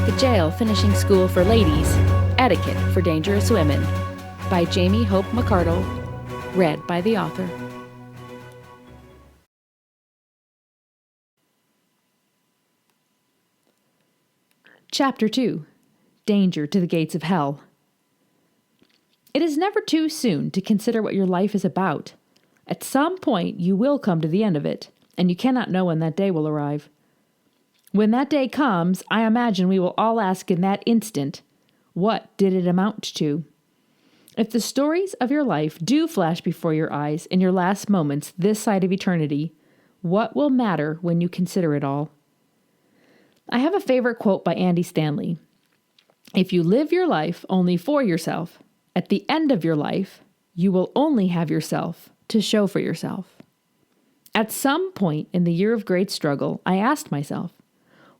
The Jael Finishing School for Ladies, Etiquette for Dangerous Women, by Jaime Hope McArdle, read by the author. Chapter 2, Danger to the Gates of Hell. It is never too soon to consider what your life is about. At some point, you will come to the end of it, and you cannot know when that day will arrive. When that day comes, I imagine we will all ask in that instant, what did it amount to? If the stories of your life do flash before your eyes in your last moments this side of eternity, what will matter when you consider it all? I have a favorite quote by Andy Stanley. If you live your life only for yourself, at the end of your life, you will only have yourself to show for yourself. At some point in the year of great struggle, I asked myself,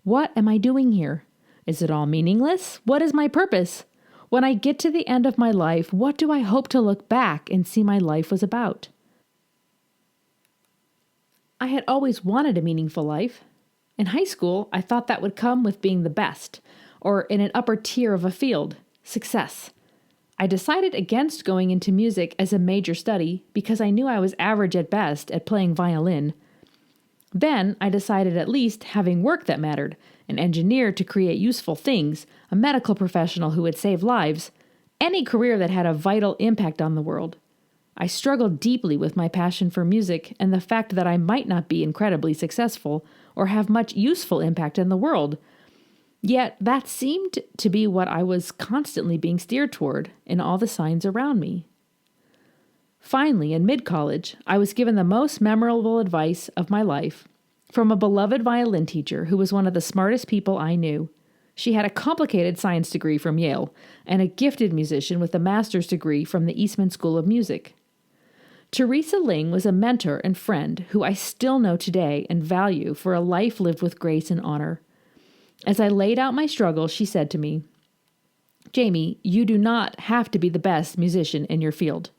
what am I doing here? Is it all meaningless? What is my purpose? When I get to the end of my life, what do I hope to look back and see my life was about? I had always wanted a meaningful life. In high school, I thought that would come with being the best, or in an upper tier of a field, success. I decided against going into music as a major study because I knew I was average at best at playing violin. Then I decided at least having work that mattered, an engineer to create useful things, a medical professional who would save lives, any career that had a vital impact on the world. I struggled deeply with my passion for music and the fact that I might not be incredibly successful or have much useful impact in the world. Yet that seemed to be what I was constantly being steered toward in all the signs around me. Finally, in mid-college, I was given the most memorable advice of my life from a beloved violin teacher who was one of the smartest people I knew. She had a complicated science degree from Yale and a gifted musician with a master's degree from the Eastman School of Music. Teresa Ling was a mentor and friend who I still know today and value for a life lived with grace and honor. As I laid out my struggle, she said to me, "Jaime, you do not have to be the best musician in your field.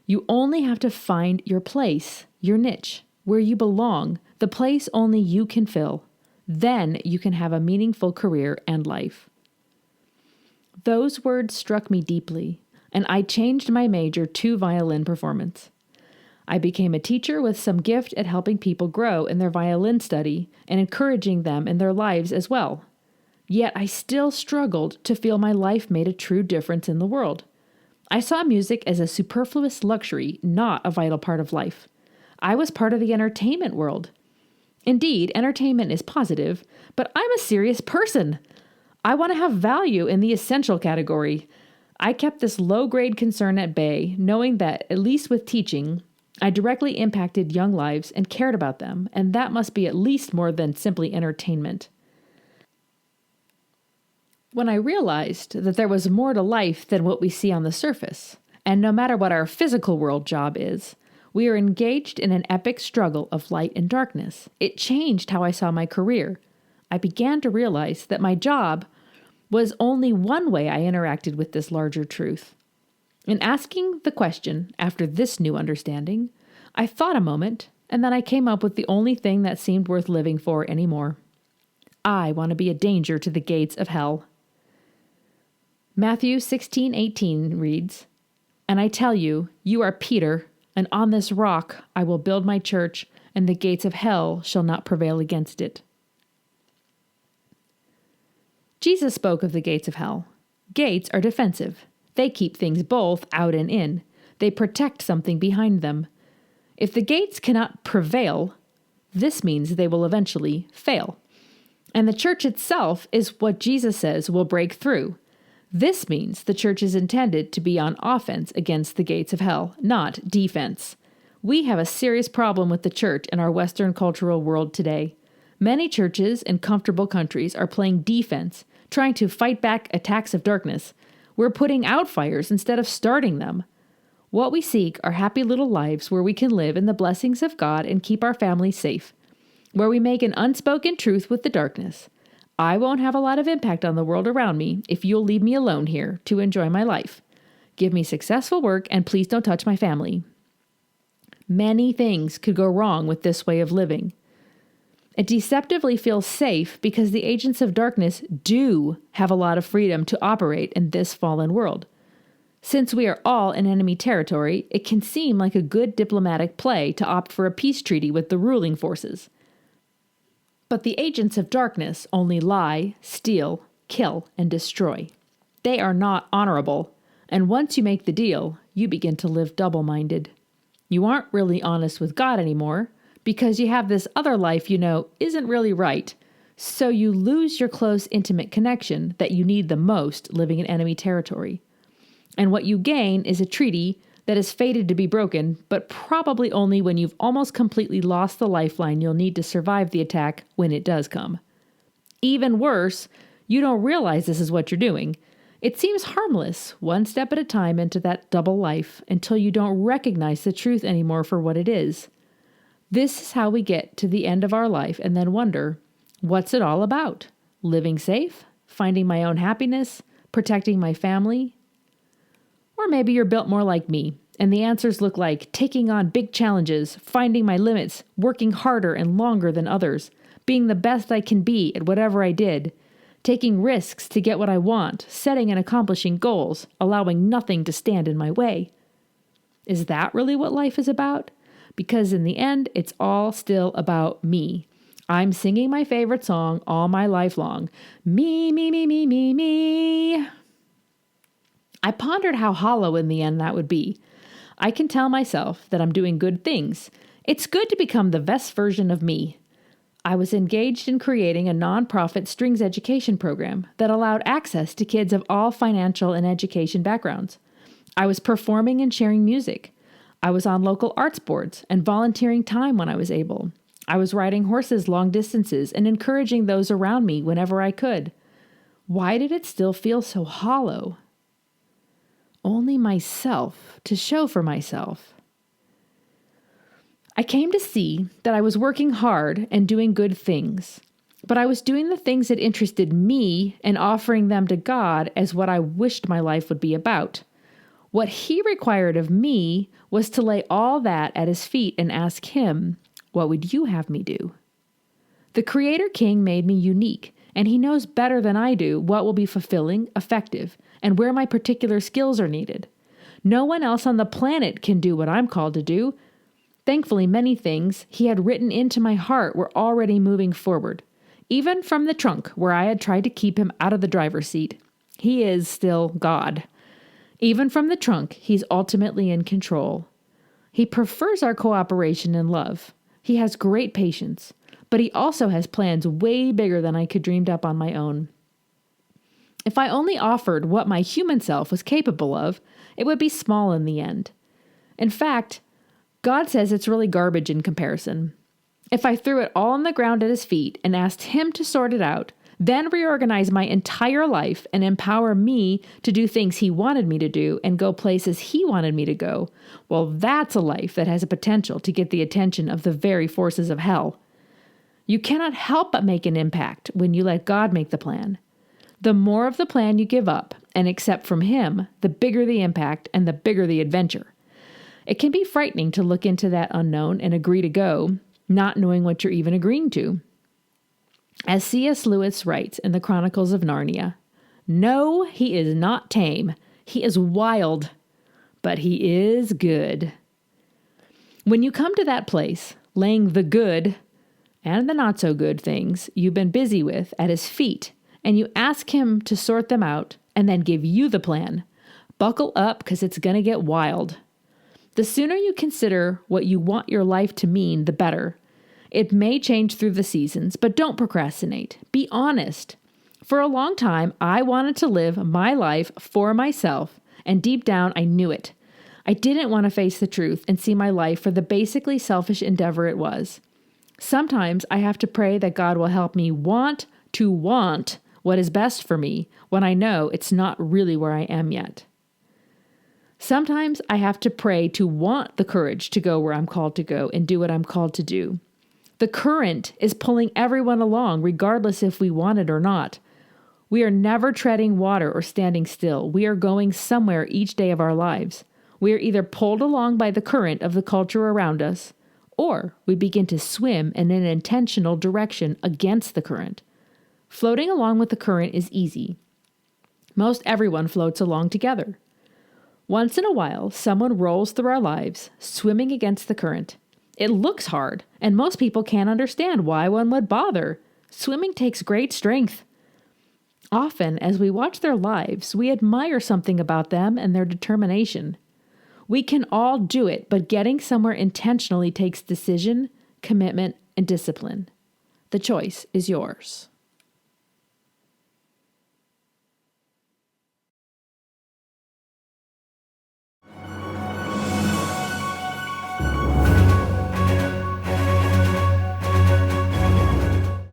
You only have to find your place, your niche, where you belong, the place only you can fill. Then you can have a meaningful career and life." Those words struck me deeply, and I changed my major to violin performance. I became a teacher with some gift at helping people grow in their violin study and encouraging them in their lives as well. Yet I still struggled to feel my life made a true difference in the world. I saw music as a superfluous luxury, not a vital part of life. I was part of the entertainment world. Indeed, entertainment is positive, but I'm a serious person. I want to have value in the essential category. I kept this low-grade concern at bay, knowing that, at least with teaching, I directly impacted young lives and cared about them, and that must be at least more than simply entertainment. When I realized that there was more to life than what we see on the surface, and no matter what our physical world job is, we are engaged in an epic struggle of light and darkness, it changed how I saw my career. I began to realize that my job was only one way I interacted with this larger truth. In asking the question after this new understanding, I thought a moment, and then I came up with the only thing that seemed worth living for anymore. I want to be a danger to the gates of hell. Matthew 16:18 reads, "And I tell you, you are Peter, and on this rock I will build my church, and the gates of hell shall not prevail against it." Jesus spoke of the gates of hell. Gates are defensive. They keep things both out and in. They protect something behind them. If the gates cannot prevail, this means they will eventually fail. And the church itself is what Jesus says will break through. This means the church is intended to be on offense against the gates of hell, not defense. We have a serious problem with the church in our Western cultural world today. Many churches in comfortable countries are playing defense, trying to fight back attacks of darkness. We're putting out fires instead of starting them. What we seek are happy little lives where we can live in the blessings of God and keep our families safe, where we make an unspoken truth with the darkness. I won't have a lot of impact on the world around me if you'll leave me alone here to enjoy my life. Give me successful work and please don't touch my family. Many things could go wrong with this way of living. It deceptively feels safe because the agents of darkness do have a lot of freedom to operate in this fallen world. Since we are all in enemy territory, it can seem like a good diplomatic play to opt for a peace treaty with the ruling forces. But the agents of darkness only lie, steal, kill, and destroy. They are not honorable, and once you make the deal, you begin to live double-minded. You aren't really honest with God anymore, because you have this other life you know isn't really right, so you lose your close, intimate connection that you need the most living in enemy territory. And what you gain is a treaty that is fated to be broken, but probably only when you've almost completely lost the lifeline you'll need to survive the attack when it does come. Even worse, you don't realize this is what you're doing. It seems harmless, one step at a time into that double life, until you don't recognize the truth anymore for what it is. This is how we get to the end of our life and then wonder, what's it all about? Living safe? Finding my own happiness? Protecting my family? Or maybe you're built more like me, and the answers look like taking on big challenges, finding my limits, working harder and longer than others, being the best I can be at whatever I did, taking risks to get what I want, setting and accomplishing goals, allowing nothing to stand in my way. Is that really what life is about? Because in the end, it's all still about me. I'm singing my favorite song all my life long. Me, me, me, me, me, me. I pondered how hollow in the end that would be. I can tell myself that I'm doing good things. It's good to become the best version of me. I was engaged in creating a nonprofit strings education program that allowed access to kids of all financial and education backgrounds. I was performing and sharing music. I was on local arts boards and volunteering time when I was able. I was riding horses long distances and encouraging those around me whenever I could. Why did it still feel so hollow? Only myself to show for myself. I came to see that I was working hard and doing good things, but I was doing the things that interested me and offering them to God as what I wished my life would be about. What He required of me was to lay all that at His feet and ask Him, "What would you have me do?" The Creator King made me unique, and He knows better than I do what will be fulfilling, effective, and where my particular skills are needed. No one else on the planet can do what I'm called to do. Thankfully, many things He had written into my heart were already moving forward. Even from the trunk, where I had tried to keep Him out of the driver's seat. He is still God. Even from the trunk, He's ultimately in control. He prefers our cooperation and love. He has great patience, but He also has plans way bigger than I could dreamed up on my own. If I only offered what my human self was capable of, it would be small in the end. In fact, God says it's really garbage in comparison. If I threw it all on the ground at His feet and asked Him to sort it out, then reorganize my entire life and empower me to do things He wanted me to do and go places He wanted me to go, well, that's a life that has a potential to get the attention of the very forces of hell. You cannot help but make an impact when you let God make the plan. The more of the plan you give up and accept from Him, the bigger the impact and the bigger the adventure. It can be frightening to look into that unknown and agree to go, not knowing what you're even agreeing to. As C.S. Lewis writes in the Chronicles of Narnia, "No, he is not tame. He is wild, but he is good." When you come to that place, laying the good and the not so good things you've been busy with at His feet, and you ask Him to sort them out and then give you the plan, buckle up because it's going to get wild. The sooner you consider what you want your life to mean, the better. It may change through the seasons, but don't procrastinate. Be honest. For a long time, I wanted to live my life for myself, and deep down, I knew it. I didn't want to face the truth and see my life for the basically selfish endeavor it was. Sometimes I have to pray that God will help me want to want what is best for me when I know it's not really where I am yet. Sometimes I have to pray to want the courage to go where I'm called to go and do what I'm called to do. The current is pulling everyone along, regardless if we want it or not. We are never treading water or standing still. We are going somewhere each day of our lives. We are either pulled along by the current of the culture around us, or we begin to swim in an intentional direction against the current. Floating along with the current is easy. Most everyone floats along together. Once in a while, someone rolls through our lives, swimming against the current. It looks hard, and most people can't understand why one would bother. Swimming takes great strength. Often, as we watch their lives, we admire something about them and their determination. We can all do it, but getting somewhere intentionally takes decision, commitment, and discipline. The choice is yours.